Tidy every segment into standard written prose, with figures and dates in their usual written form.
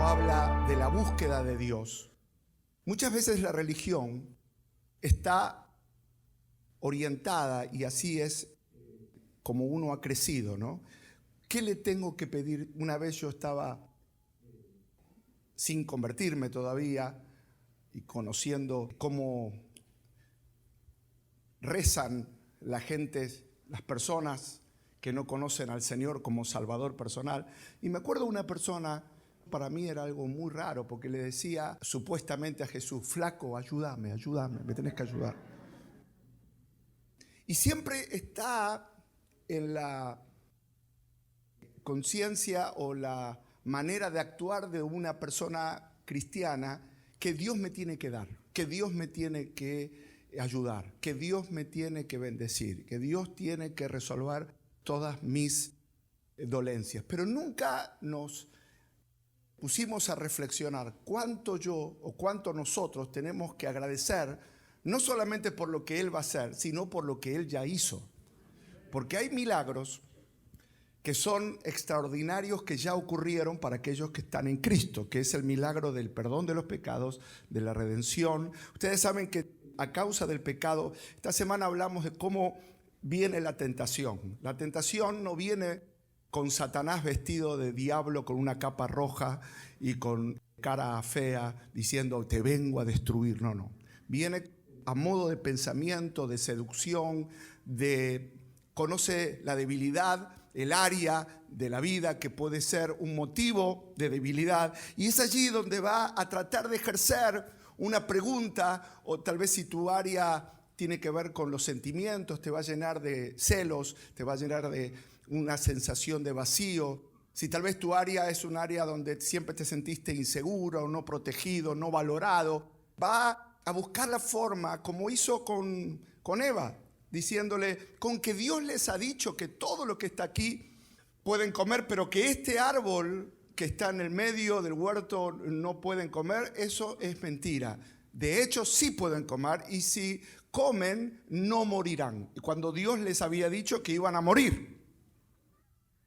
habla de la búsqueda de Dios, muchas veces la religión está orientada, y así es como uno ha crecido, ¿no? ¿Qué le tengo que pedir? Una vez yo estaba sin convertirme todavía y conociendo cómo rezan la gente, las personas que no conocen al Señor como Salvador personal. Y me acuerdo de una persona, para mí era algo muy raro, porque le decía supuestamente a Jesús: flaco, ayúdame, me tenés que ayudar. Y siempre está en la conciencia o la manera de actuar de una persona cristiana que Dios me tiene que dar, que Dios me tiene que ayudar, que Dios me tiene que bendecir, que Dios tiene que resolver todas mis dolencias. Pero nunca nos pusimos a reflexionar cuánto yo o cuánto nosotros tenemos que agradecer, no solamente por lo que Él va a hacer, sino por lo que Él ya hizo. Porque hay milagros que son extraordinarios, que ya ocurrieron para aquellos que están en Cristo, que es el milagro del perdón de los pecados, de la redención. Ustedes saben que a causa del pecado, esta semana hablamos de cómo viene la tentación. La tentación no viene con Satanás vestido de diablo, con una capa roja y con cara fea, diciendo te vengo a destruir. No. Viene a modo de pensamiento, de seducción, conoce la debilidad, el área de la vida que puede ser un motivo de debilidad, y es allí donde va a tratar de ejercer una pregunta, o tal vez si tu área tiene que ver con los sentimientos, te va a llenar de celos, te va a llenar de una sensación de vacío. Si tal vez tu área es un área donde siempre te sentiste inseguro, no protegido, no valorado, va a buscar la forma, como hizo con Eva, diciéndole: con que Dios les ha dicho que todo lo que está aquí pueden comer, pero que este árbol que está en el medio del huerto no pueden comer, eso es mentira. De hecho, sí pueden comer, y si comen, no morirán. Cuando Dios les había dicho que iban a morir.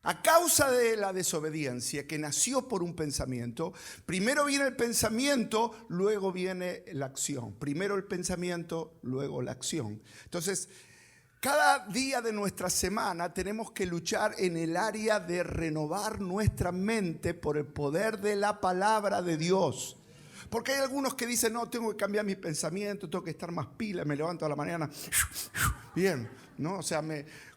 A causa de la desobediencia que nació por un pensamiento, primero viene el pensamiento, luego viene la acción. Primero el pensamiento, luego la acción. Entonces, cada día de nuestra semana tenemos que luchar en el área de renovar nuestra mente por el poder de la palabra de Dios. Porque hay algunos que dicen: no, tengo que cambiar mi pensamiento, tengo que estar más pila, me levanto a la mañana, bien, ¿no? O sea,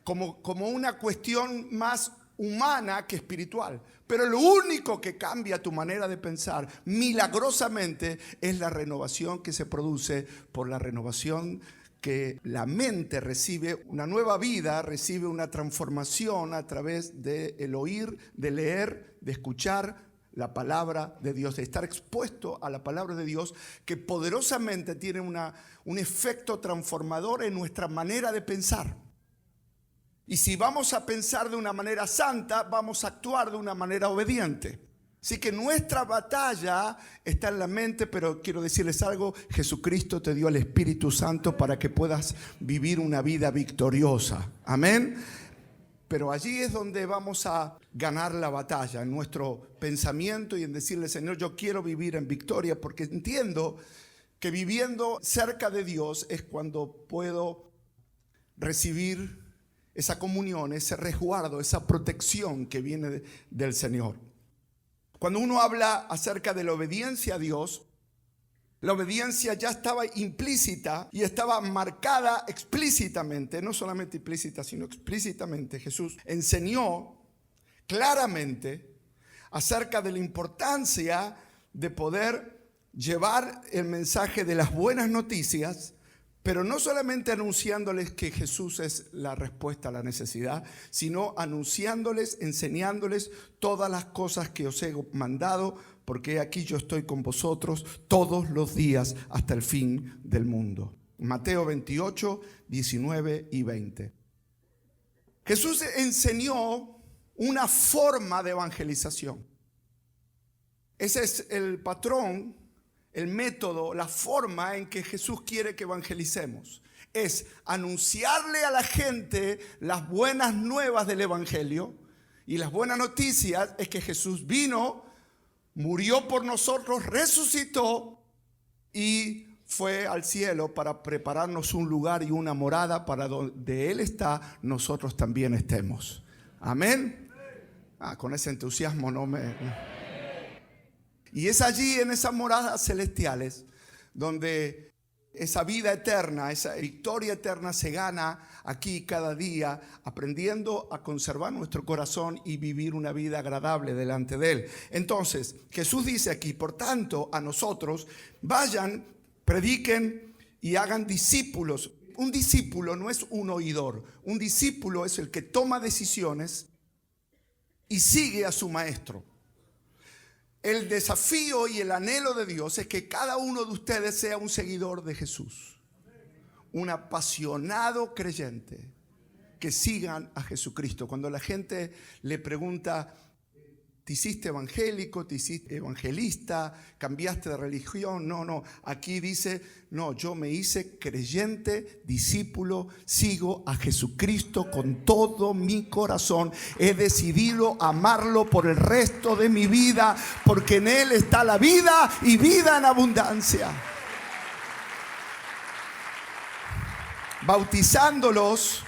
como una cuestión más humana que espiritual. Pero lo único que cambia tu manera de pensar milagrosamente es la renovación que se produce por la renovación que la mente recibe, una nueva vida, recibe una transformación a través del oír, de leer, de escuchar la palabra de Dios, de estar expuesto a la palabra de Dios, que poderosamente tiene un efecto transformador en nuestra manera de pensar. Y si vamos a pensar de una manera santa, vamos a actuar de una manera obediente. Así que nuestra batalla está en la mente, pero quiero decirles algo: Jesucristo te dio el Espíritu Santo para que puedas vivir una vida victoriosa. Amén. Pero allí es donde vamos a ganar la batalla, en nuestro pensamiento y en decirle: Señor, yo quiero vivir en victoria, porque entiendo que viviendo cerca de Dios es cuando puedo recibir esa comunión, ese resguardo, esa protección que viene del Señor. Cuando uno habla acerca de la obediencia a Dios, la obediencia ya estaba implícita y estaba marcada explícitamente, no solamente implícita, sino explícitamente. Jesús enseñó claramente acerca de la importancia de poder llevar el mensaje de las buenas noticias, pero no solamente anunciándoles que Jesús es la respuesta a la necesidad, sino anunciándoles, enseñándoles todas las cosas que os he mandado, porque aquí yo estoy con vosotros todos los días hasta el fin del mundo. Mateo 28, 19 y 20. Jesús enseñó una forma de evangelización. Ese es el patrón, el método, la forma en que Jesús quiere que evangelicemos. Es anunciarle a la gente las buenas nuevas del evangelio. Y las buenas noticias es que Jesús vino murió por nosotros, resucitó y fue al cielo para prepararnos un lugar y una morada para donde Él está, nosotros también estemos. Amén. Con ese entusiasmo Y es allí, en esas moradas celestiales, donde esa vida eterna, esa victoria eterna se gana aquí cada día, aprendiendo a conservar nuestro corazón y vivir una vida agradable delante de Él. Entonces, Jesús dice aquí, por tanto, a nosotros, vayan, prediquen y hagan discípulos. Un discípulo no es un oidor, un discípulo es el que toma decisiones y sigue a su maestro. El desafío y el anhelo de Dios es que cada uno de ustedes sea un seguidor de Jesús, un apasionado creyente, que sigan a Jesucristo. Cuando la gente le pregunta, ¿te hiciste evangélico? ¿Te hiciste evangelista? ¿Cambiaste de religión? No. Aquí dice, no, yo me hice creyente, discípulo, sigo a Jesucristo con todo mi corazón. He decidido amarlo por el resto de mi vida, porque en Él está la vida y vida en abundancia. Bautizándolos,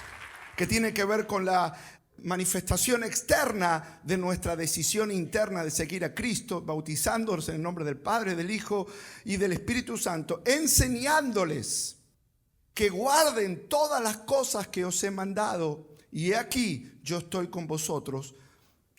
que tiene que ver con la manifestación externa de nuestra decisión interna de seguir a Cristo, bautizándolos en el nombre del Padre, del Hijo y del Espíritu Santo, enseñándoles que guarden todas las cosas que os he mandado. Y he aquí, yo estoy con vosotros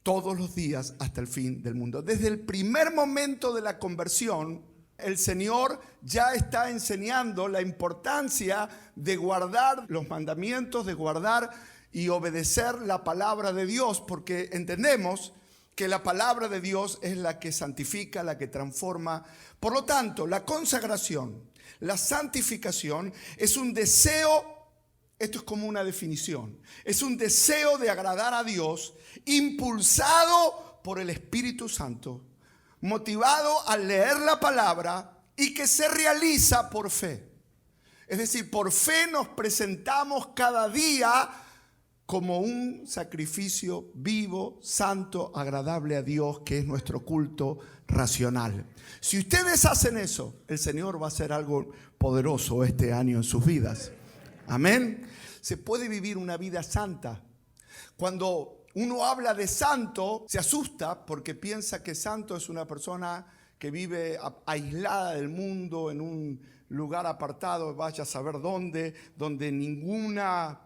todos los días hasta el fin del mundo. Desde el primer momento de la conversión, el Señor ya está enseñando la importancia de guardar los mandamientos, de guardar y obedecer la palabra de Dios, porque entendemos que la palabra de Dios es la que santifica, la que transforma. Por lo tanto, la consagración, la santificación es un deseo, esto es como una definición, es un deseo de agradar a Dios, impulsado por el Espíritu Santo, motivado al leer la palabra y que se realiza por fe. Es decir, por fe nos presentamos cada día como un sacrificio vivo, santo, agradable a Dios, que es nuestro culto racional. Si ustedes hacen eso, el Señor va a hacer algo poderoso este año en sus vidas. Amén. Se puede vivir una vida santa. Cuando uno habla de santo, se asusta porque piensa que santo es una persona que vive aislada del mundo, en un lugar apartado, vaya a saber dónde, donde ninguna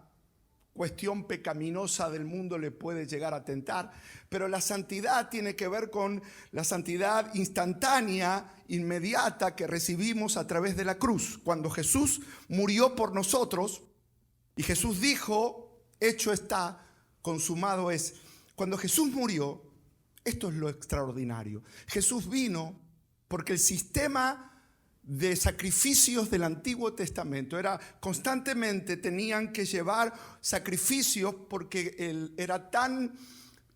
cuestión pecaminosa del mundo le puede llegar a tentar. Pero la santidad tiene que ver con la santidad instantánea, inmediata, que recibimos a través de la cruz. Cuando Jesús murió por nosotros y Jesús dijo, hecho está, consumado es. Cuando Jesús murió, esto es lo extraordinario. Jesús vino porque el sistema de sacrificios del Antiguo Testamento era constantemente, tenían que llevar sacrificios porque era tan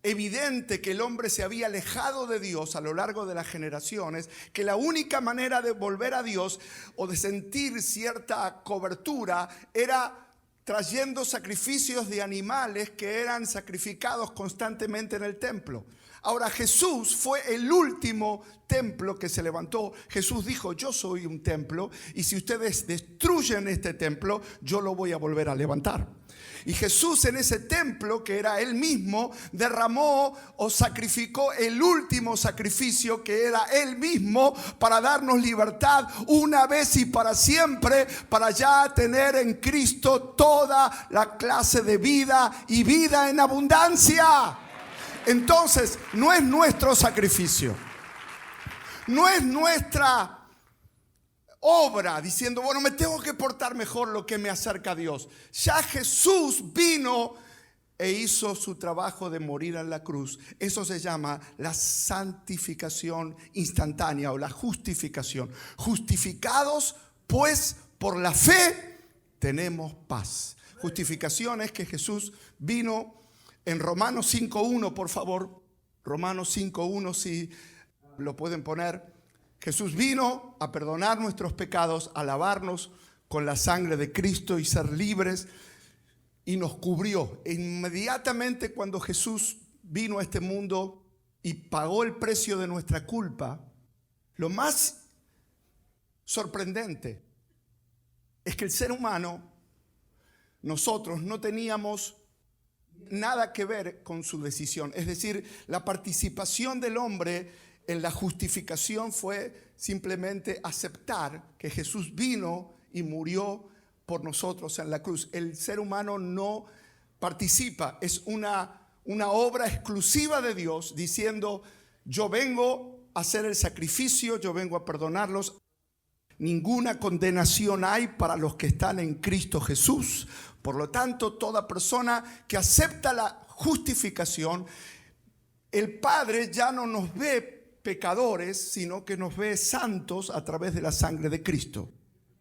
evidente que el hombre se había alejado de Dios a lo largo de las generaciones, que la única manera de volver a Dios o de sentir cierta cobertura era trayendo sacrificios de animales que eran sacrificados constantemente en el templo. Ahora, Jesús fue el último templo que se levantó. Jesús dijo, yo soy un templo y si ustedes destruyen este templo, yo lo voy a volver a levantar. Y Jesús en ese templo, que era Él mismo, derramó o sacrificó el último sacrificio, que era Él mismo, para darnos libertad una vez y para siempre, para ya tener en Cristo toda la clase de vida y vida en abundancia. Entonces, no es nuestro sacrificio, no es nuestra obra diciendo, bueno, me tengo que portar mejor, lo que me acerca a Dios. Ya Jesús vino e hizo su trabajo de morir en la cruz. Eso se llama la santificación instantánea o la justificación. Justificados, pues, por la fe tenemos paz. Justificación es que Jesús vino. En Romanos 5.1, por favor, Romanos 5.1, si lo pueden poner. Jesús vino a perdonar nuestros pecados, a lavarnos con la sangre de Cristo y ser libres, y nos cubrió. E inmediatamente cuando Jesús vino a este mundo y pagó el precio de nuestra culpa, lo más sorprendente es que el ser humano, nosotros no teníamos nada que ver con su decisión. Es decir, la participación del hombre en la justificación fue simplemente aceptar que Jesús vino y murió por nosotros en la cruz. El ser humano no participa, es una obra exclusiva de Dios diciendo: yo vengo a hacer el sacrificio, yo vengo a perdonarlos. Ninguna condenación hay para los que están en Cristo Jesús. Por lo tanto, toda persona que acepta la justificación, el Padre ya no nos ve pecadores, sino que nos ve santos a través de la sangre de Cristo.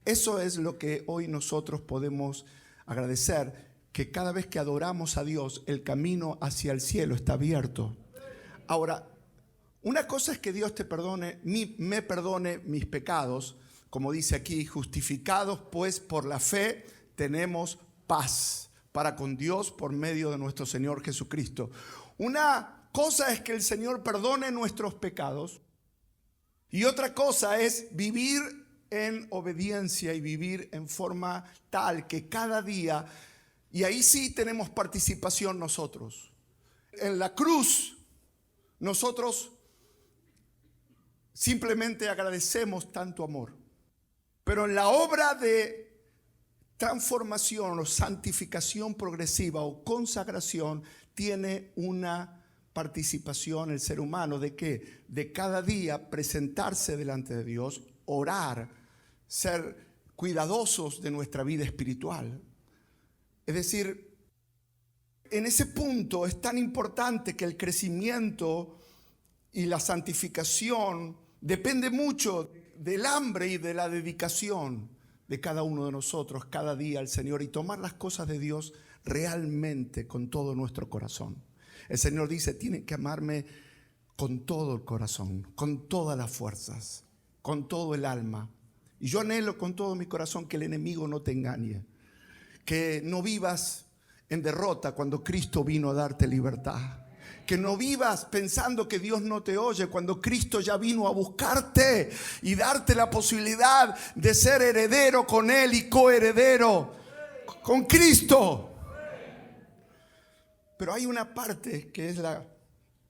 Eso es lo que hoy nosotros podemos agradecer, que cada vez que adoramos a Dios, el camino hacia el cielo está abierto. Ahora, una cosa es que Dios me perdone mis pecados, como dice aquí: justificados pues por la fe tenemos paz para con Dios por medio de nuestro Señor Jesucristo. Una cosa es que el Señor perdone nuestros pecados, y otra cosa es vivir en obediencia y vivir en forma tal que cada día, y ahí sí tenemos participación nosotros. En la cruz nosotros simplemente agradecemos tanto amor, pero en la obra de transformación o santificación progresiva o consagración tiene una participación el ser humano. ¿De qué? De cada día presentarse delante de Dios, orar, ser cuidadosos de nuestra vida espiritual. Es decir, en ese punto es tan importante que el crecimiento y la santificación depende mucho del hambre y de la dedicación de cada uno de nosotros cada día al Señor, y tomar las cosas de Dios realmente con todo nuestro corazón. El Señor dice: tienen que amarme con todo el corazón, con todas las fuerzas, con todo el alma. Y yo anhelo con todo mi corazón que el enemigo no te engañe, que no vivas en derrota cuando Cristo vino a darte libertad. Que no vivas pensando que Dios no te oye cuando Cristo ya vino a buscarte y darte la posibilidad de ser heredero con Él y coheredero con Cristo. Pero hay una parte que es la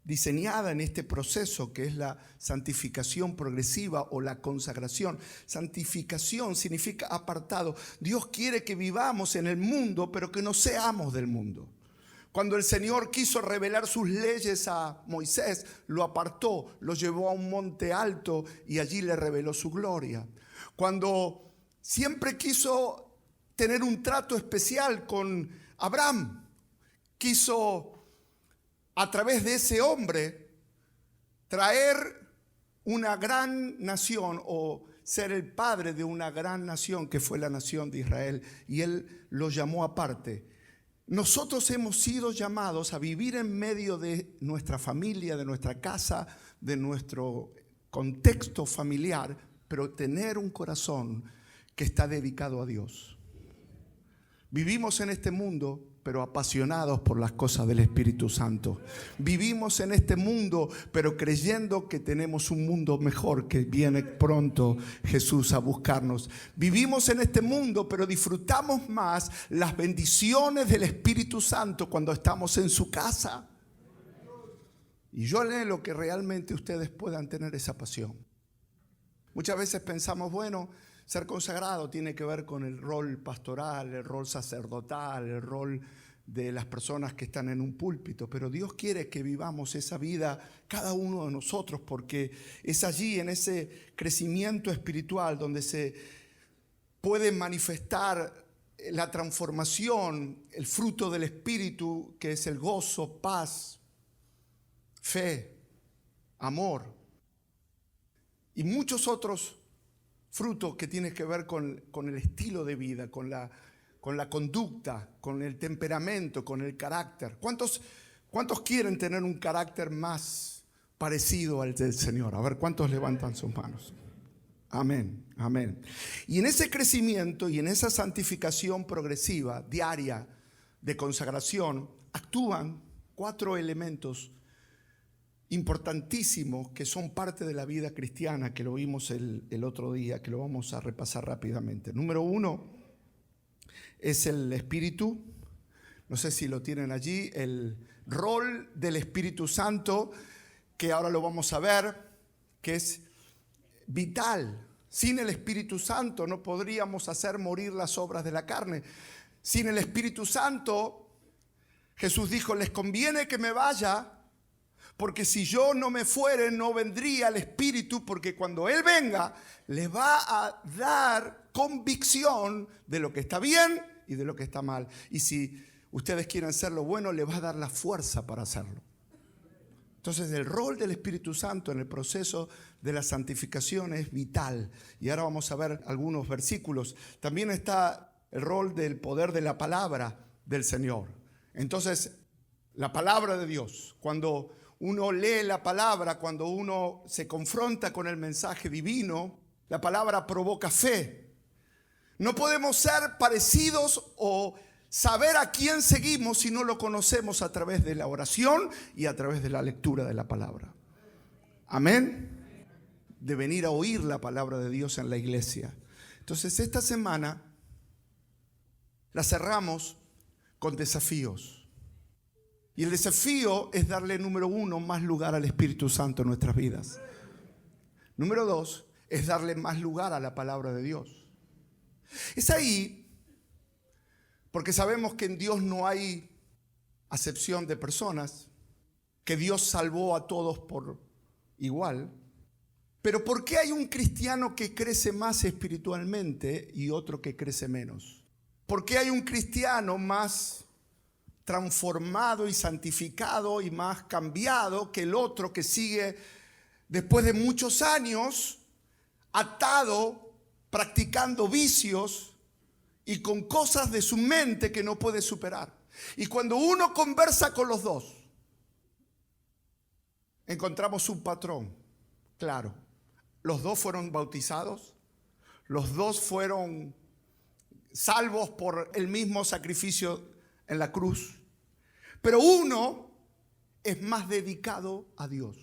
diseñada en este proceso, que es la santificación progresiva o la consagración. Santificación significa apartado. Dios quiere que vivamos en el mundo, pero que no seamos del mundo. Cuando el Señor quiso revelar sus leyes a Moisés, lo apartó, lo llevó a un monte alto y allí le reveló su gloria. Cuando siempre quiso tener un trato especial con Abraham, quiso a través de ese hombre traer una gran nación, o ser el padre de una gran nación que fue la nación de Israel, y él lo llamó aparte. Nosotros hemos sido llamados a vivir en medio de nuestra familia, de nuestra casa, de nuestro contexto familiar, pero tener un corazón que está dedicado a Dios. Vivimos en este mundo, pero apasionados por las cosas del Espíritu Santo. Vivimos en este mundo, pero creyendo que tenemos un mundo mejor, que viene pronto Jesús a buscarnos. Vivimos en este mundo, pero disfrutamos más las bendiciones del Espíritu Santo cuando estamos en su casa. Y yo anhelo que realmente ustedes puedan tener esa pasión. Muchas veces pensamos, bueno, ser consagrado tiene que ver con el rol pastoral, el rol sacerdotal, el rol de las personas que están en un púlpito, pero Dios quiere que vivamos esa vida cada uno de nosotros, porque es allí, en ese crecimiento espiritual, donde se puede manifestar la transformación, el fruto del Espíritu, que es el gozo, paz, fe, amor y muchos otros frutos que tienen que ver con el estilo de vida, con la conducta, con el temperamento, con el carácter. ¿Cuántos quieren tener un carácter más parecido al del Señor? A ver, ¿cuántos levantan sus manos? Amén, amén. Y en ese crecimiento y en esa santificación progresiva, diaria, de consagración, actúan 4 elementos importantísimos que son parte de la vida cristiana, que lo vimos el otro día, que lo vamos a repasar rápidamente. Número 1 es el Espíritu. No sé si lo tienen allí, el rol del Espíritu Santo, que ahora lo vamos a ver, que es vital. Sin el Espíritu Santo no podríamos hacer morir las obras de la carne. Sin el Espíritu Santo, Jesús dijo, les conviene que me vaya, porque si yo no me fuere, no vendría el Espíritu, porque cuando Él venga, les va a dar convicción de lo que está bien y de lo que está mal. Y si ustedes quieren hacer lo bueno, les va a dar la fuerza para hacerlo. Entonces el rol del Espíritu Santo en el proceso de la santificación es vital. Y ahora vamos a ver algunos versículos. También está el rol del poder de la palabra del Señor. Entonces, la palabra de Dios, cuando uno lee la palabra, cuando uno se confronta con el mensaje divino, la palabra provoca fe. No podemos ser parecidos o saber a quién seguimos si no lo conocemos a través de la oración y a través de la lectura de la palabra. Amén. De venir a oír la palabra de Dios en la iglesia. Entonces, esta semana la cerramos con desafíos. Y el desafío es darle, número 1, más lugar al Espíritu Santo en nuestras vidas. Número 2, es darle más lugar a la palabra de Dios. Es ahí porque sabemos que en Dios no hay acepción de personas, que Dios salvó a todos por igual. Pero ¿por qué hay un cristiano que crece más espiritualmente y otro que crece menos? ¿Por qué hay un cristiano más transformado y santificado y más cambiado que el otro que sigue después de muchos años atado, practicando vicios y con cosas de su mente que no puede superar? Y cuando uno conversa con los dos, encontramos un patrón claro. Los dos fueron bautizados, los dos fueron salvos por el mismo sacrificio en la cruz. Pero uno es más dedicado a Dios,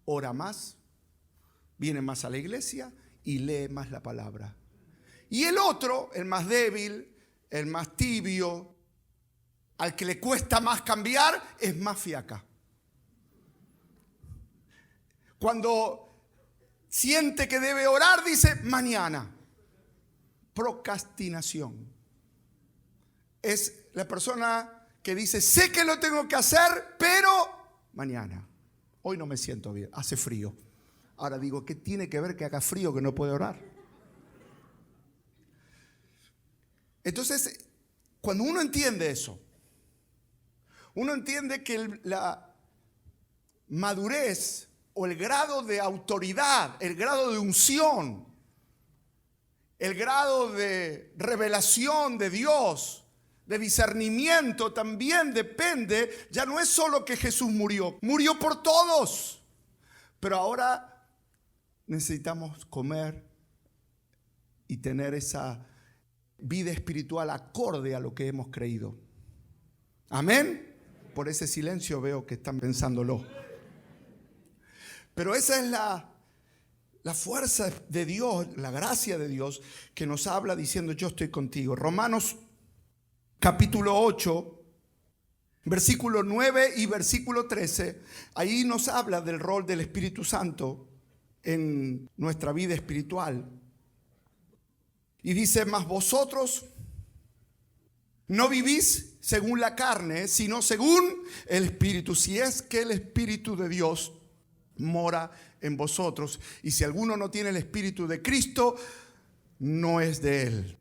ora más, viene más a la iglesia y lee más la palabra. Y el otro, el más débil, el más tibio, al que le cuesta más cambiar, es más fiaca. Cuando siente que debe orar, dice mañana. Procrastinación. Es la persona que dice, sé que lo tengo que hacer, pero mañana. Hoy no me siento bien, hace frío. Ahora digo, ¿qué tiene que ver que haga frío que no puede orar? Entonces, cuando uno entiende eso, uno entiende que la madurez o el grado de autoridad, el grado de unción, el grado de revelación de Dios, de discernimiento, también depende, ya no es solo que Jesús murió por todos, pero ahora necesitamos comer y tener esa vida espiritual acorde a lo que hemos creído. Amén. Por ese silencio veo que están pensándolo. Pero esa es la fuerza de Dios, la gracia de Dios que nos habla diciendo yo estoy contigo. Romanos capítulo 8, versículo 9 y versículo 13. Ahí nos habla del rol del Espíritu Santo en nuestra vida espiritual. Y dice, mas vosotros no vivís según la carne, sino según el Espíritu. Si es que el Espíritu de Dios mora en vosotros. Y si alguno no tiene el Espíritu de Cristo, no es de él.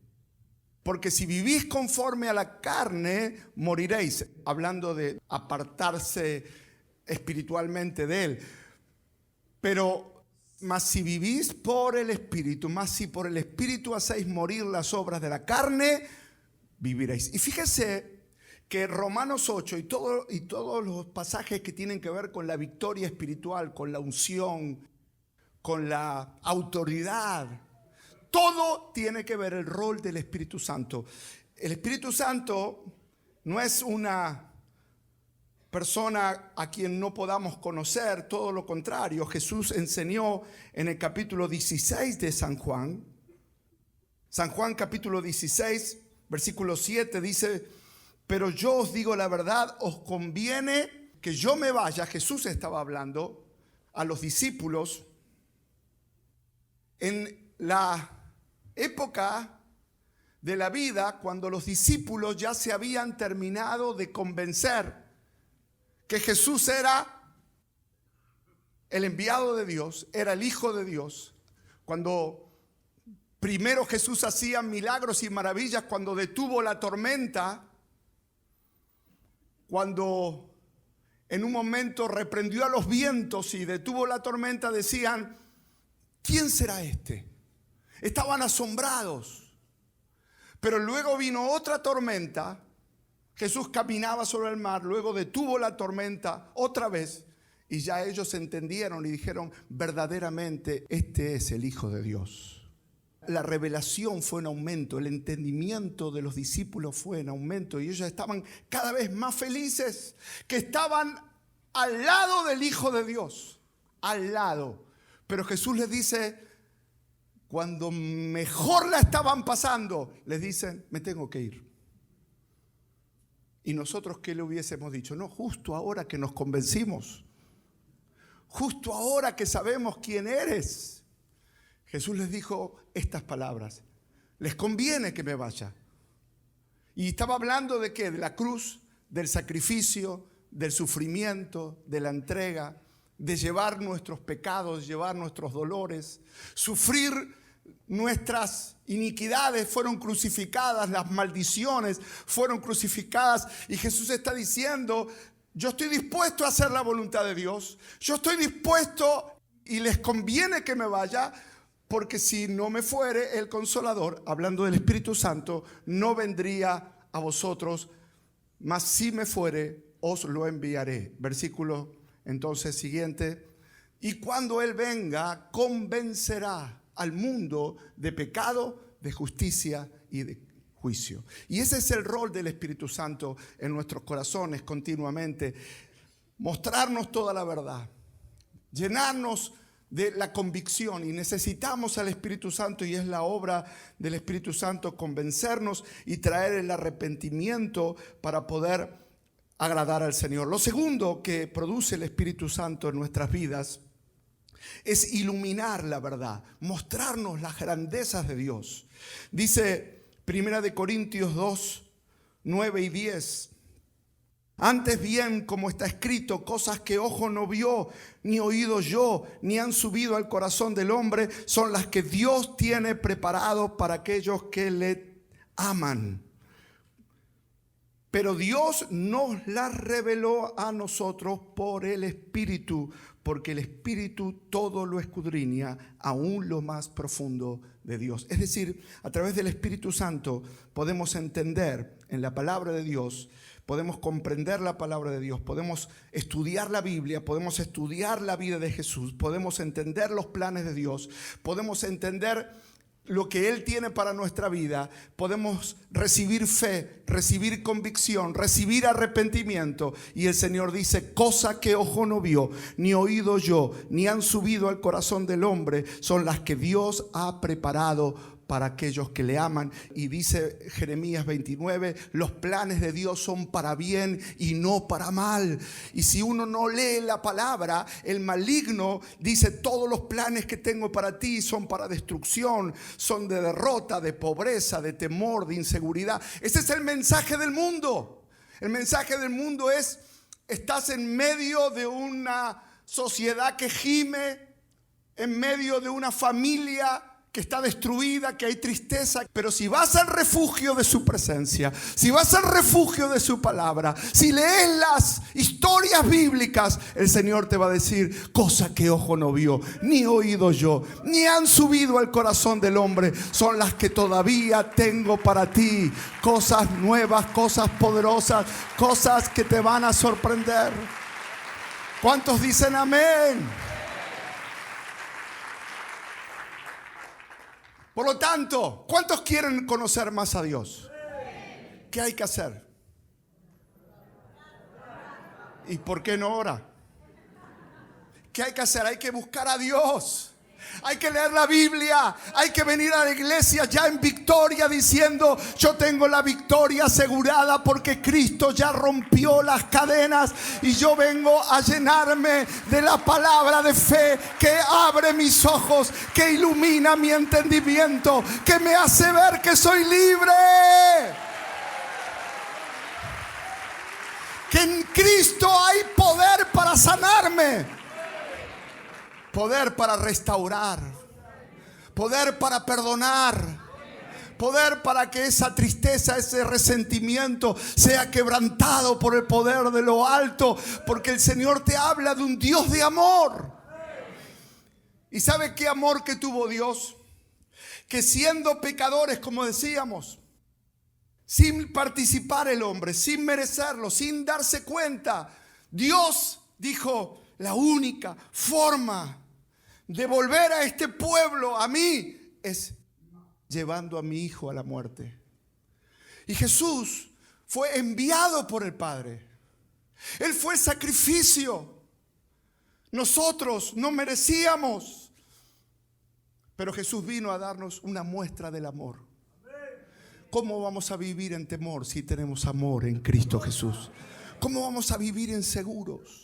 Porque si vivís conforme a la carne, moriréis. Hablando de apartarse espiritualmente de él. Pero mas si vivís por el Espíritu, mas si por el Espíritu hacéis morir las obras de la carne, viviréis. Y fíjese que Romanos 8 y todos los pasajes que tienen que ver con la victoria espiritual, con la unción, con la autoridad, todo tiene que ver el rol del Espíritu Santo. El Espíritu Santo no es una persona a quien no podamos conocer, todo lo contrario. Jesús enseñó en el capítulo 16 de San Juan. San Juan capítulo 16, versículo 7 dice: pero yo os digo la verdad, os conviene que yo me vaya. Jesús estaba hablando a los discípulos en la época de la vida cuando los discípulos ya se habían terminado de convencer que Jesús era el enviado de Dios, era el Hijo de Dios. Cuando primero Jesús hacía milagros y maravillas, cuando detuvo la tormenta, cuando en un momento reprendió a los vientos y detuvo la tormenta, decían: ¿quién será este? Estaban asombrados. Pero luego vino otra tormenta. Jesús caminaba sobre el mar, luego detuvo la tormenta otra vez y ya ellos entendieron y dijeron: verdaderamente este es el Hijo de Dios. La revelación fue en aumento, el entendimiento de los discípulos fue en aumento y ellos estaban cada vez más felices, que estaban al lado del Hijo de Dios, al lado. Pero Jesús les dice, cuando mejor la estaban pasando, les dicen: me tengo que ir. Y nosotros, ¿qué le hubiésemos dicho? No, justo ahora que nos convencimos, justo ahora que sabemos quién eres. Jesús les dijo estas palabras: les conviene que me vaya. Y estaba hablando ¿de qué? De la cruz, del sacrificio, del sufrimiento, de la entrega, de llevar nuestros pecados, llevar nuestros dolores, sufrir nuestras iniquidades. Fueron crucificadas, las maldiciones fueron crucificadas. Y Jesús está diciendo: yo estoy dispuesto a hacer la voluntad de Dios. Yo estoy dispuesto y les conviene que me vaya, porque si no me fuere, el Consolador, hablando del Espíritu Santo, no vendría a vosotros, mas si me fuere, os lo enviaré. Versículo entonces siguiente: y cuando Él venga, convencerá al mundo de pecado, de justicia y de juicio. Y ese es el rol del Espíritu Santo en nuestros corazones continuamente: mostrarnos toda la verdad, llenarnos de la convicción. Y necesitamos al Espíritu Santo, y es la obra del Espíritu Santo convencernos y traer el arrepentimiento para poder agradar al Señor. Lo segundo que produce el Espíritu Santo en nuestras vidas es iluminar la verdad, mostrarnos las grandezas de Dios. Dice 1 Corintios 2, 9 y 10: antes bien, como está escrito, cosas que ojo no vio, ni oído yo, ni han subido al corazón del hombre, son las que Dios tiene preparado para aquellos que le aman. Pero Dios nos las reveló a nosotros por el Espíritu, porque el Espíritu todo lo escudriña, aún lo más profundo de Dios. Es decir, a través del Espíritu Santo podemos entender en la palabra de Dios, podemos comprender la palabra de Dios, podemos estudiar la Biblia, podemos estudiar la vida de Jesús, podemos entender los planes de Dios, podemos entender lo que Él tiene para nuestra vida, podemos recibir fe, recibir convicción, recibir arrepentimiento. Y el Señor dice: cosa que ojo no vio, ni oído yo, ni han subido al corazón del hombre, son las que Dios ha preparado para aquellos que le aman. Y dice Jeremías 29, los planes de Dios son para bien y no para mal. Y si uno no lee la palabra, el maligno dice: todos los planes que tengo para ti son para destrucción, son de derrota, de pobreza, de temor, de inseguridad. Ese es el mensaje del mundo. El mensaje del mundo es: estás en medio de una sociedad que gime, en medio de una familia que está destruida, que hay tristeza. Pero si vas al refugio de su presencia, si vas al refugio de su palabra, si lees las historias bíblicas, el Señor te va a decir: cosa que ojo no vio, ni oído yo, ni han subido al corazón del hombre, son las que todavía tengo para ti. Cosas nuevas, cosas poderosas, cosas que te van a sorprender. ¿Cuántos dicen amén? Por lo tanto, ¿cuántos quieren conocer más a Dios? ¿Qué hay que hacer? ¿Y por qué no ora? ¿Qué hay que hacer? Hay que buscar a Dios. Hay que leer la Biblia. Hay que venir a la iglesia ya en victoria, diciendo: yo tengo la victoria asegurada porque Cristo ya rompió las cadenas. Y yo vengo a llenarme de la palabra de fe que abre mis ojos, que ilumina mi entendimiento, que me hace ver que soy libre. Que en Cristo hay poder para sanarme. Poder para restaurar, poder para perdonar, poder para que esa tristeza, ese resentimiento sea quebrantado por el poder de lo alto, porque el Señor te habla de un Dios de amor. ¿Y sabe qué amor que tuvo Dios? Que siendo pecadores, como decíamos, sin participar el hombre, sin merecerlo, sin darse cuenta, Dios dijo: la única forma de volver a este pueblo a mí es llevando a mi hijo a la muerte. Y Jesús fue enviado por el Padre. Él fue el sacrificio. Nosotros no merecíamos, pero Jesús vino a darnos una muestra del amor. ¿Cómo vamos a vivir en temor si tenemos amor en Cristo Jesús? ¿Cómo vamos a vivir inseguros?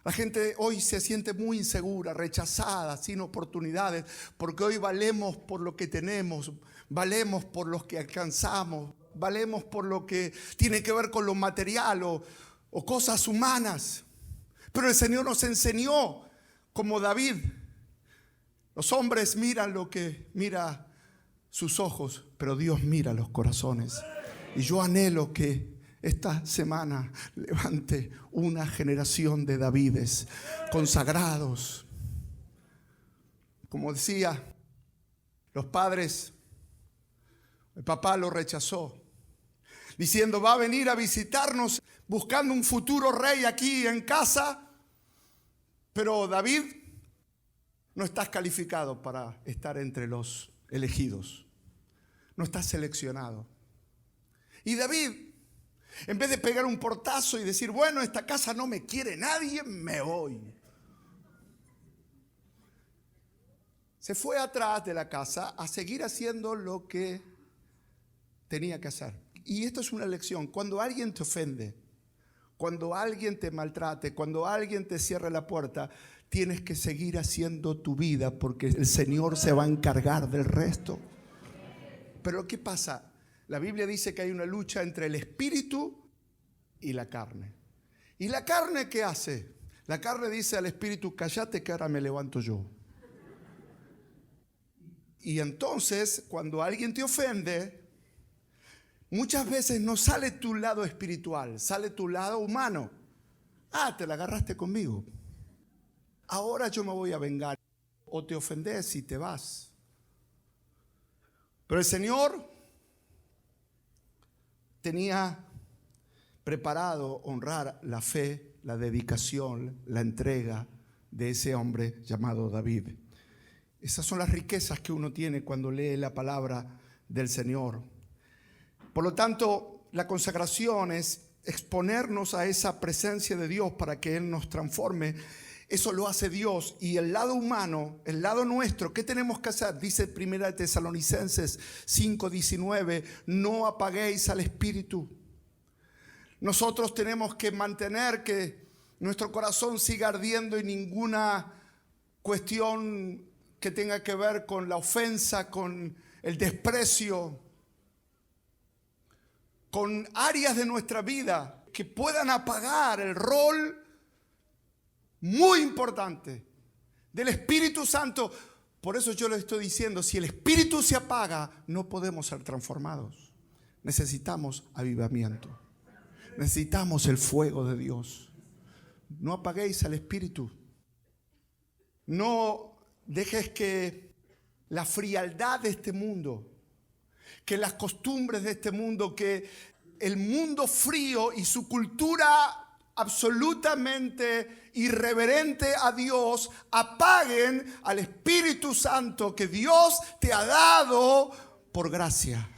La gente hoy se siente muy insegura, rechazada, sin oportunidades, porque hoy valemos por lo que tenemos, valemos por lo que alcanzamos, valemos por lo que tiene que ver con lo material o cosas humanas. Pero el Señor nos enseñó, como David: los hombres miran lo que mira sus ojos, pero Dios mira los corazones. Y yo anhelo que esta semana levante una generación de Davides consagrados. Como decía, los padres, el papá lo rechazó, diciendo: va a venir a visitarnos buscando un futuro rey aquí en casa. Pero David, no estás calificado para estar entre los elegidos. No estás seleccionado. Y David, en vez de pegar un portazo y decir: bueno, esta casa no me quiere nadie, me voy, se fue atrás de la casa a seguir haciendo lo que tenía que hacer. Y esto es una lección. Cuando alguien te ofende, cuando alguien te maltrate, cuando alguien te cierre la puerta, tienes que seguir haciendo tu vida, porque el Señor se va a encargar del resto. Pero ¿qué pasa? La Biblia dice que hay una lucha entre el espíritu y la carne. ¿Y la carne qué hace? La carne dice al espíritu: cállate que ahora me levanto yo. Y entonces, cuando alguien te ofende, muchas veces no sale tu lado espiritual, sale tu lado humano. Ah, te la agarraste conmigo. Ahora yo me voy a vengar. O te ofendes y te vas. Pero el Señor tenía preparado honrar la fe, la dedicación, la entrega de ese hombre llamado David. Esas son las riquezas que uno tiene cuando lee la palabra del Señor. Por lo tanto, la consagración es exponernos a esa presencia de Dios para que Él nos transforme. Eso lo hace Dios. Y el lado humano, el lado nuestro, ¿qué tenemos que hacer? Dice 1 Tesalonicenses 5:19: no apaguéis al espíritu. Nosotros tenemos que mantener que nuestro corazón siga ardiendo y ninguna cuestión que tenga que ver con la ofensa, con el desprecio, con áreas de nuestra vida que puedan apagar el rol muy importante del Espíritu Santo. Por eso yo les estoy diciendo: si el Espíritu se apaga, no podemos ser transformados. Necesitamos avivamiento. Necesitamos el fuego de Dios. No apaguéis al Espíritu. No dejes que la frialdad de este mundo, que las costumbres de este mundo, que el mundo frío y su cultura absolutamente irreverente a Dios apaguen al Espíritu Santo que Dios te ha dado por gracia.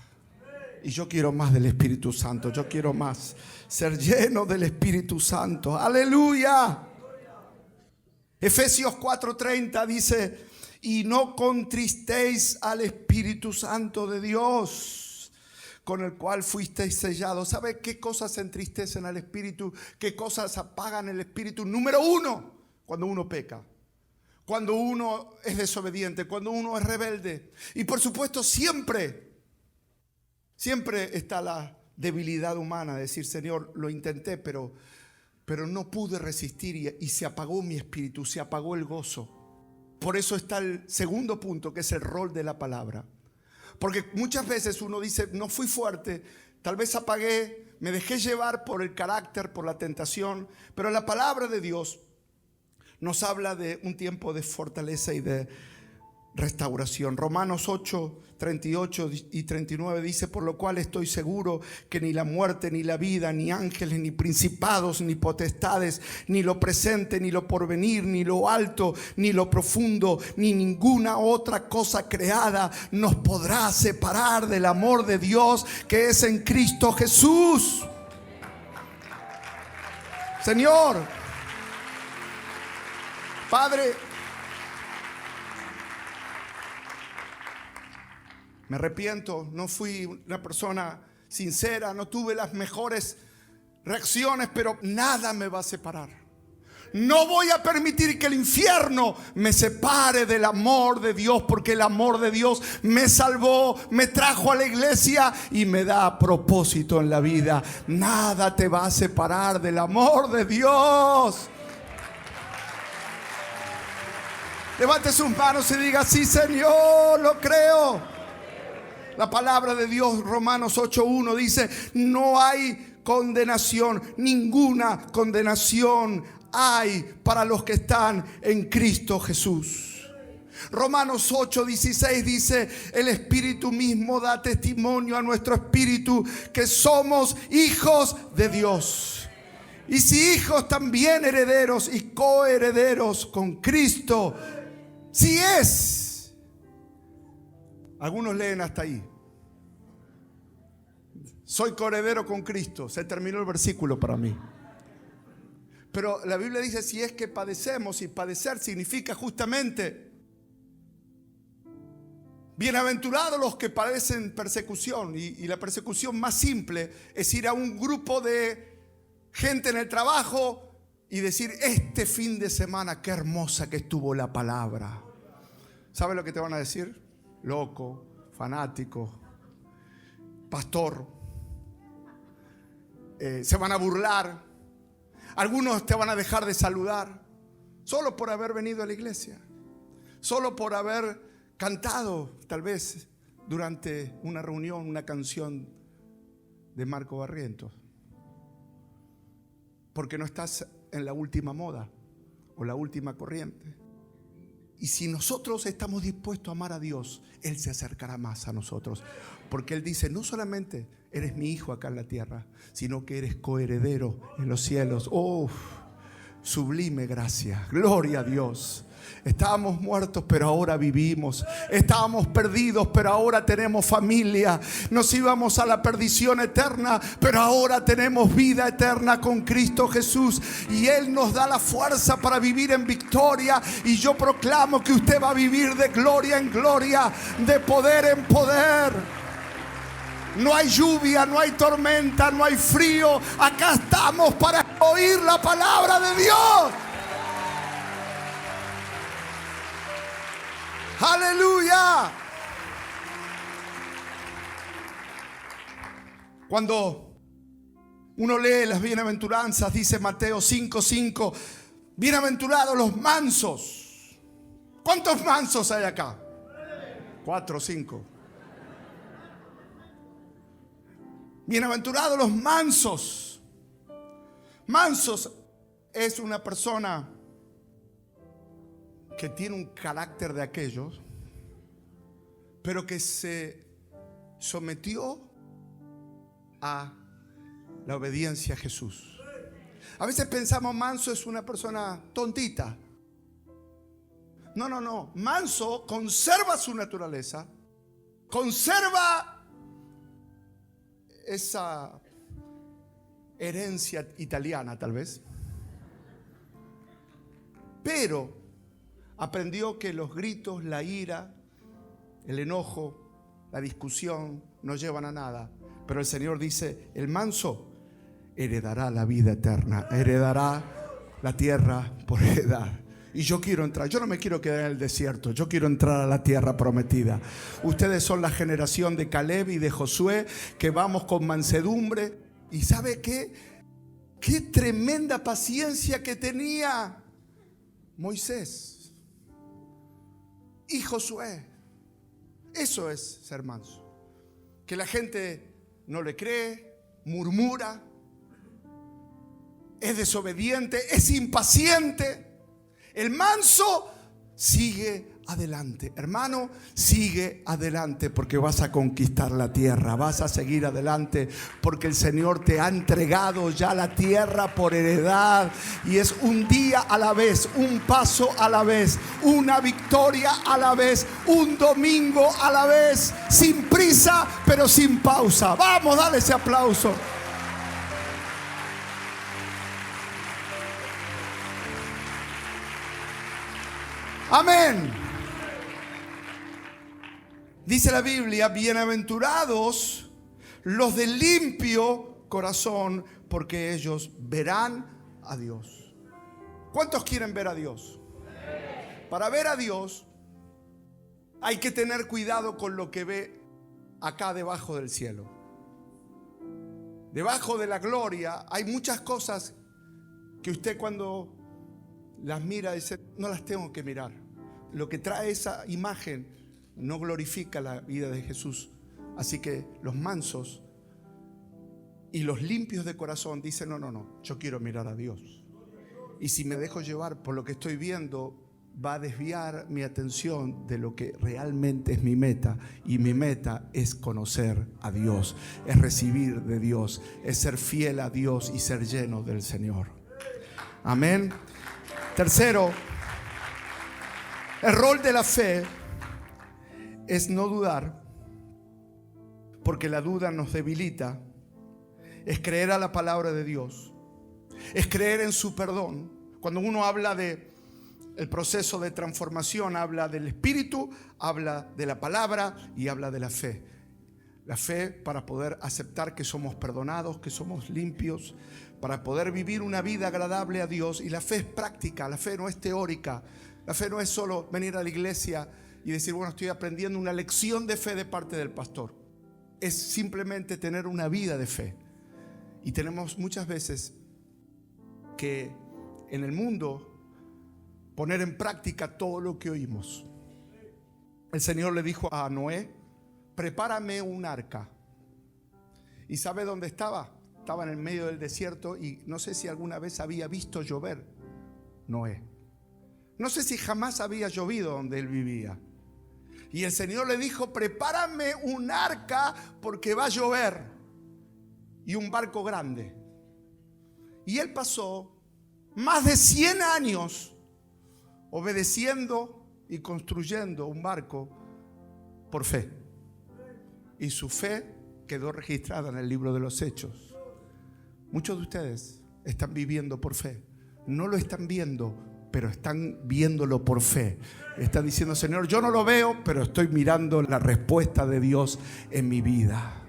Y yo quiero más del Espíritu Santo. Yo quiero más ser lleno del Espíritu Santo. Aleluya. Efesios 4:30 dice: y no contristéis al Espíritu Santo de Dios, con el cual fuisteis sellados. ¿Sabe qué cosas entristecen al Espíritu? ¿Qué cosas apagan el Espíritu? Número uno, cuando uno peca, cuando uno es desobediente, cuando uno es rebelde. Y por supuesto siempre está la debilidad humana de decir: Señor, lo intenté, pero no pude resistir y se apagó mi espíritu, se apagó el gozo. Por eso está el segundo punto, que es el rol de la palabra. Porque muchas veces uno dice: no fui fuerte, tal vez apagué, me dejé llevar por el carácter, por la tentación. Pero la palabra de Dios nos habla de un tiempo de fortaleza y de restauración. Romanos 8:38 y 39 dice: por lo cual estoy seguro que ni la muerte, ni la vida, ni ángeles, ni principados, ni potestades, ni lo presente, ni lo porvenir, ni lo alto, ni lo profundo, ni ninguna otra cosa creada nos podrá separar del amor de Dios que es en Cristo Jesús. Señor, Padre, me arrepiento, no fui una persona sincera, no tuve las mejores reacciones, pero nada me va a separar. No voy a permitir que el infierno me separe del amor de Dios, porque el amor de Dios me salvó, me trajo a la iglesia y me da propósito en la vida. Nada te va a separar del amor de Dios. Levante sus manos y diga: sí, Señor, lo creo. La palabra de Dios, Romanos 8:1 dice: no hay condenación, ninguna condenación hay para los que están en Cristo Jesús. Romanos 8:16 dice: el Espíritu mismo da testimonio a nuestro espíritu que somos hijos de Dios. Y si hijos, también herederos y coherederos con Cristo. Si es. Algunos leen hasta ahí. Soy coheredero con Cristo. Se terminó el versículo para mí. Pero la Biblia dice: si es que padecemos, y padecer significa justamente bienaventurados los que padecen persecución. Y la persecución más simple es ir a un grupo de gente en el trabajo y decir: este fin de semana qué hermosa que estuvo la palabra. ¿Sabe lo que te van a decir? Loco, fanático, pastor. Se van a burlar. Algunos te van a dejar de saludar solo por haber venido a la iglesia, solo por haber cantado tal vez durante una reunión una canción de Marco Barrientos, porque no estás en la última moda o la última corriente. Y si nosotros estamos dispuestos a amar a Dios, Él se acercará más a nosotros. Porque Él dice: no solamente eres mi hijo acá en la tierra, sino que eres coheredero en los cielos. ¡Oh! Sublime gracia. Gloria a Dios. Estábamos muertos, pero ahora vivimos. Estábamos perdidos, pero ahora tenemos familia. Nos íbamos a la perdición eterna, pero ahora tenemos vida eterna con Cristo Jesús. Y Él nos da la fuerza para vivir en victoria. Y yo proclamo que usted va a vivir de gloria en gloria, de poder en poder. No hay lluvia, no hay tormenta, no hay frío. Acá estamos para oír la palabra de Dios. ¡Aleluya! Cuando uno lee las bienaventuranzas, dice Mateo 5:5: bienaventurados los mansos. ¿Cuántos mansos hay acá? 4 o 5. Bienaventurados los mansos. Mansos es una persona que tiene un carácter de aquellos, pero que se sometió a la obediencia a Jesús. A veces pensamos manso es una persona tontita. No. Manso conserva su naturaleza, conserva esa herencia italiana tal vez, pero aprendió que los gritos, la ira, el enojo, la discusión no llevan a nada. Pero el Señor dice: el manso heredará la vida eterna, heredará la tierra por heredad. Y yo quiero entrar, yo no me quiero quedar en el desierto, yo quiero entrar a la tierra prometida. Ustedes son la generación de Caleb y de Josué, que vamos con mansedumbre. ¿Y sabe qué? Qué tremenda paciencia que tenía Moisés y Josué. Eso es ser manso. Que la gente no le cree, murmura, es desobediente, es impaciente. El manso sigue adelante. Hermano, sigue adelante, porque vas a conquistar la tierra. Vas a seguir adelante porque el Señor te ha entregado ya la tierra por heredad. Y es un día a la vez, un paso a la vez, una victoria a la vez, un domingo a la vez, sin prisa pero sin pausa. Vamos, dale ese aplauso. Amén. Dice la Biblia: bienaventurados los de limpio corazón, porque ellos verán a Dios. ¿Cuántos quieren ver a Dios? Para ver a Dios hay que tener cuidado con lo que ve acá debajo del cielo. Debajo de la gloria hay muchas cosas que usted, cuando las mira, dice: no las tengo que mirar. Lo que trae esa imagen no glorifica la vida de Jesús. Así que los mansos y los limpios de corazón dicen: no, yo quiero mirar a Dios. Y si me dejo llevar por lo que estoy viendo, va a desviar mi atención de lo que realmente es mi meta. Y mi meta es conocer a Dios, es recibir de Dios, es ser fiel a Dios y ser lleno del Señor. Amén. Tercero, el rol de la fe es no dudar, porque la duda nos debilita. Es creer a la palabra de Dios, es creer en su perdón. Cuando uno habla de el proceso de transformación, habla del Espíritu, habla de la palabra y habla de la fe. La fe para poder aceptar que somos perdonados, que somos limpios, para poder vivir una vida agradable a Dios. Y la fe es práctica, la fe no es teórica. La fe no es solo venir a la iglesia y decir: bueno, estoy aprendiendo una lección de fe de parte del pastor. Es simplemente tener una vida de fe. Y tenemos muchas veces que en el mundo poner en práctica todo lo que oímos. El Señor le dijo a Noé: prepárame un arca. ¿Y sabe dónde estaba? Estaba en el medio del desierto, y no sé si alguna vez había visto llover Noé. No sé si jamás había llovido donde él vivía. Y el Señor le dijo: prepárame un arca porque va a llover, y un barco grande. Y él pasó más de 100 años obedeciendo y construyendo un barco por fe. Y su fe quedó registrada en el libro de los Hechos. Muchos de ustedes están viviendo por fe. No lo están viendo, pero están viéndolo por fe. Están diciendo: Señor, yo no lo veo, pero estoy mirando la respuesta de Dios en mi vida.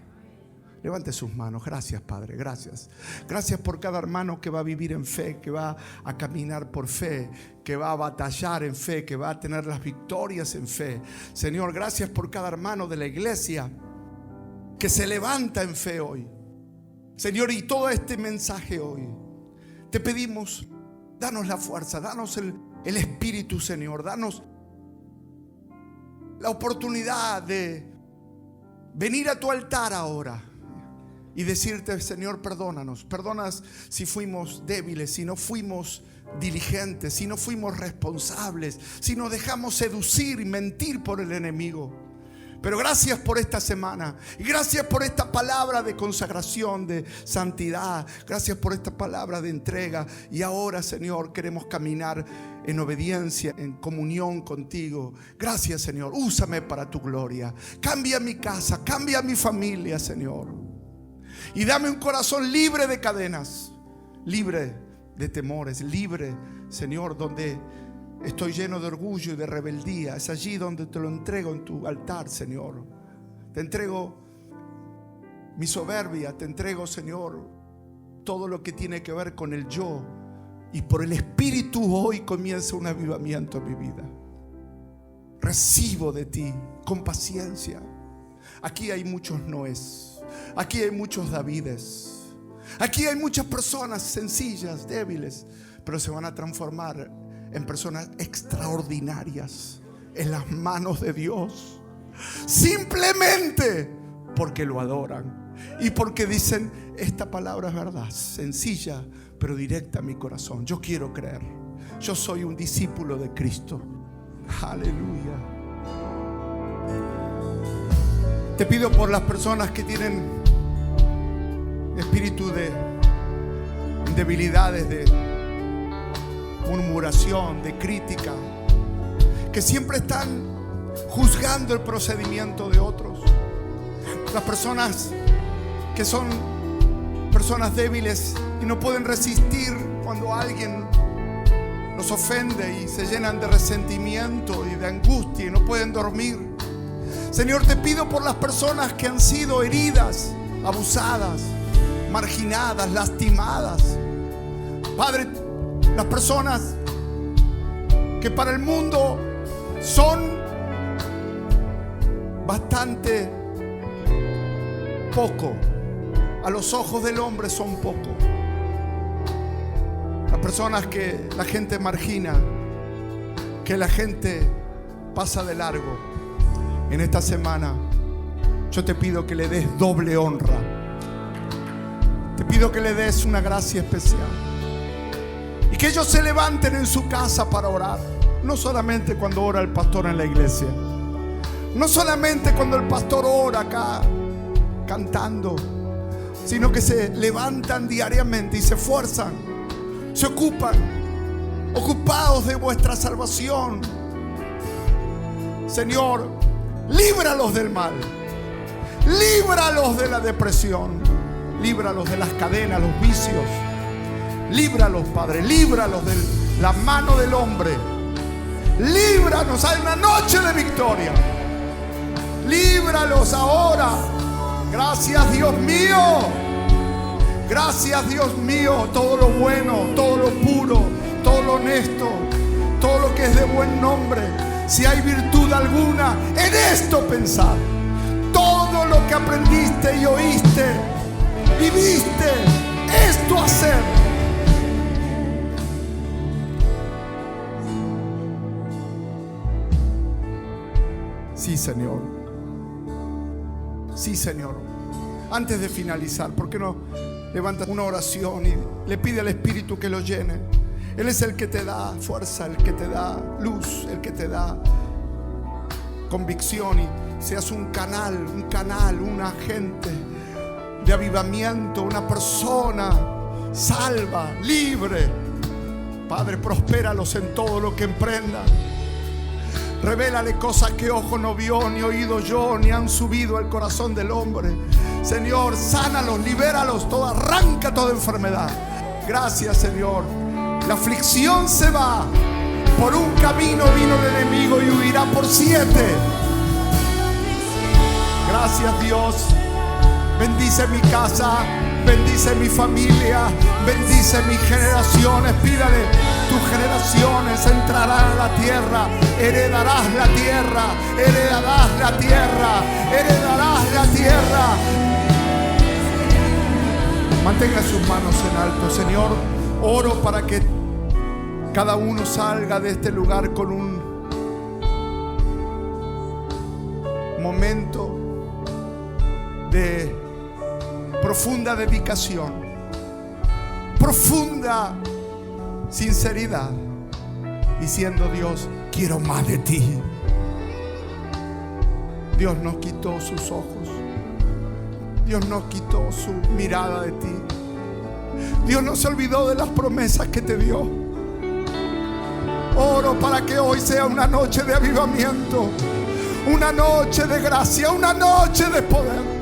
Levante sus manos. Gracias, Padre, gracias. Gracias por cada hermano que va a vivir en fe, que va a caminar por fe, que va a batallar en fe, que va a tener las victorias en fe. Señor, gracias por cada hermano de la iglesia que se levanta en fe hoy. Señor, y todo este mensaje hoy, te pedimos: danos la fuerza, danos el Espíritu, Señor. Danos la oportunidad de venir a tu altar ahora y decirte: Señor, perdónanos. Perdonas si fuimos débiles, si no fuimos diligentes, si no fuimos responsables, si nos dejamos seducir y mentir por el enemigo. Pero gracias por esta semana, y gracias por esta palabra de consagración, de santidad. Gracias por esta palabra de entrega. Y ahora, Señor, queremos caminar en obediencia, en comunión contigo. Gracias, Señor. Úsame para tu gloria. Cambia mi casa, cambia mi familia, Señor. Y dame un corazón libre de cadenas, libre de temores, libre, Señor, donde estoy lleno de orgullo y de rebeldía. Es allí donde te lo entrego en tu altar, Señor. Te entrego mi soberbia, te entrego, Señor, todo lo que tiene que ver con el yo. Y por el Espíritu hoy comienza un avivamiento en mi vida. Recibo de ti con paciencia. Aquí hay muchos Noés, aquí hay muchos Davides, aquí hay muchas personas sencillas, débiles, pero se van a transformar en personas extraordinarias en las manos de Dios, simplemente porque lo adoran y porque dicen: esta palabra es verdad, sencilla pero directa a mi corazón. Yo quiero creer, yo soy un discípulo de Cristo. Aleluya. Te pido por las personas que tienen espíritu de debilidades, de murmuración, de crítica, que siempre están juzgando el procedimiento de otros. Las personas que son personas débiles y no pueden resistir cuando alguien los ofende y se llenan de resentimiento y de angustia y no pueden dormir. Señor, te pido por las personas que han sido heridas, abusadas, marginadas, lastimadas. Padre, las personas que para el mundo son bastante poco, a los ojos del hombre son poco. Las personas que la gente margina, que la gente pasa de largo. En esta semana yo te pido que le des doble honra. Te pido que le des una gracia especial y que ellos se levanten en su casa para orar. No solamente cuando ora el pastor en la iglesia, no solamente cuando el pastor ora acá cantando, sino que se levantan diariamente y se esfuerzan, se ocupan, ocupados de vuestra salvación. Señor, líbralos del mal, líbralos de la depresión, líbralos de las cadenas, los vicios. Líbralos, Padre, líbralos de la mano del hombre. Líbranos, hay una noche de victoria. Líbralos ahora. Gracias, Dios mío. Gracias, Dios mío. Todo lo bueno, todo lo puro, todo lo honesto, todo lo que es de buen nombre, si hay virtud alguna, en esto pensad. Todo lo que aprendiste y oíste y viste, esto hacer. Sí, Señor. Sí, Señor. Antes de finalizar, ¿por qué no levantas una oración y le pide al Espíritu que lo llene? Él es el que te da fuerza, el que te da luz, el que te da convicción, y seas un canal, un agente de avivamiento, una persona salva, libre. Padre, prospéralos en todo lo que emprendan. Revélale cosas que ojo no vio, ni oído yo, ni han subido al corazón del hombre. Señor, sánalos, libéralos, arranca toda enfermedad. Gracias, Señor. La aflicción se va. Por un camino vino el enemigo y huirá por 7. Gracias, Dios. Bendice mi casa, bendice mi familia, bendice mis generaciones. Pídale: tus generaciones entrarán a la tierra, heredarás la tierra, heredarás la tierra, heredarás la tierra. Mantenga sus manos en alto. Señor, oro para que cada uno salga de este lugar con un momento de profunda dedicación, profunda sinceridad, diciendo: Dios, quiero más de ti. Dios nos quitó sus ojos, Dios nos quitó su mirada de ti. Dios no se olvidó de las promesas que te dio. Oro para que hoy sea una noche de avivamiento, una noche de gracia, una noche de poder.